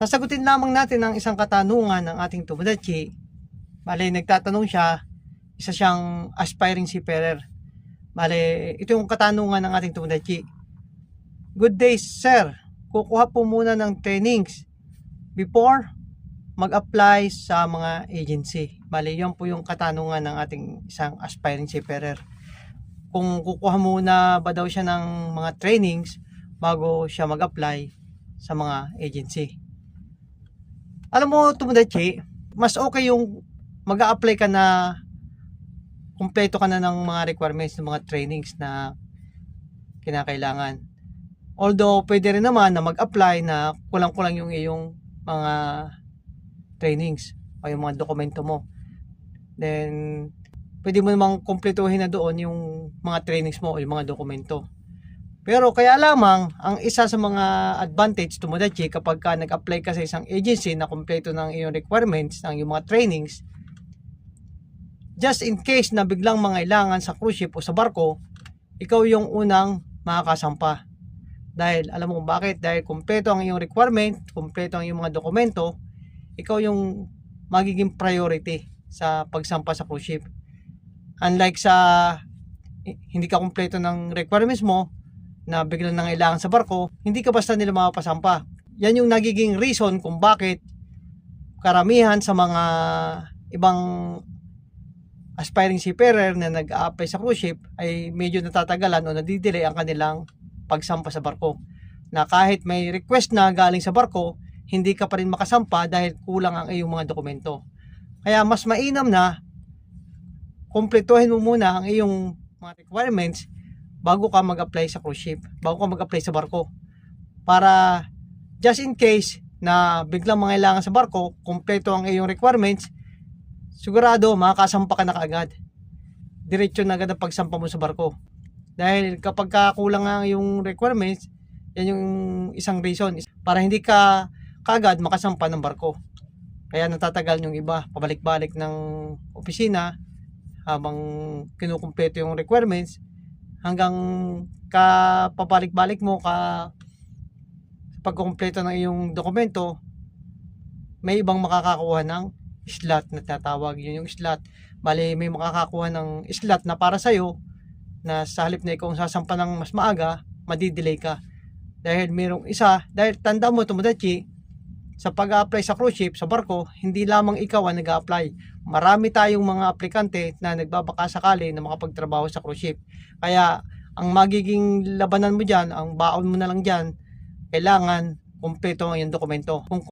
Sasagutin lamang natin ang isang katanungan ng ating Tomodachi. Bale, nagtatanong siya, isa siyang aspiring seafarer. Bale, ito yung katanungan ng ating Tomodachi. Good day, sir. Kukuha po muna ng trainings before mag-apply sa mga agency. Bale, yan po yung katanungan ng ating isang aspiring seafarer. Kung kukuha muna ba daw siya ng mga trainings bago siya mag-apply sa mga agency. Alam mo, Tomodachi, mas okay yung mag-a-apply ka na kumpleto ka na ng mga requirements ng mga trainings na kinakailangan. Although, pwede rin naman na mag-apply na kulang-kulang yung iyong mga trainings o yung mga dokumento mo. Then, pwede mo namang kumpletuhin na doon yung mga trainings mo o yung mga dokumento. Pero kaya lamang, ang isa sa mga advantage, Tomodachi, kapag ka nag-apply ka sa isang agency na kumpleto ng iyong requirements, ng iyong mga trainings, just in case na biglang mangailangan sa cruise ship o sa barko, ikaw yung unang makakasampa. Dahil, alam mo kung bakit? Dahil kumpleto ang iyong requirement, kumpleto ang iyong mga dokumento, ikaw yung magiging priority sa pagsampa sa cruise ship. Unlike sa hindi ka kumpleto ng requirements mo, na biglang nangailangan sa barko, hindi ka basta nila mapapasampa. Yan yung nagiging reason kung bakit karamihan sa mga ibang aspiring seafarer na nag-a-apply sa cruise ship ay medyo natatagalan o nadidelay ang kanilang pagsampa sa barko. Na kahit may request na galing sa barko, hindi ka pa rin makasampa dahil kulang ang iyong mga dokumento. Kaya mas mainam na kumpletuhin mo muna ang iyong mga requirements bago ka mag-apply sa cruise ship, bago ka mag-apply sa barko. Para just in case na biglang mangailangan sa barko, kumpleto ang iyong requirements, sigurado makakasampa ka na kaagad. Diretso na agad ang pagsampa mo sa barko. Dahil kapag kulang ang iyong requirements, yan yung isang reason para hindi ka kaagad makasampa ng barko. Kaya natatagal yung iba, pabalik-balik ng opisina habang kinukumpleto yung requirements, hanggang papalik-balik mo sa pagkukumpleto ng iyong dokumento, may ibang makakakuha ng slot na tatawag. Yun yung slot. Bali, may makakakuha ng slot na para sa'yo na sa halip na ikaw sasampa ng mas maaga, madidelay ka. Dahil mayroong isa, dahil tanda mo, Tomodachi, sa pag-a-apply sa cruise ship, sa barko, hindi lamang ikaw ang nag-a-apply. Marami tayong mga aplikante na nagbabaka sakali na makapagtrabaho sa cruise ship. Kaya, ang magiging labanan mo dyan, ang baon mo na lang dyan, kailangan kumpleto ang iyong dokumento. Kung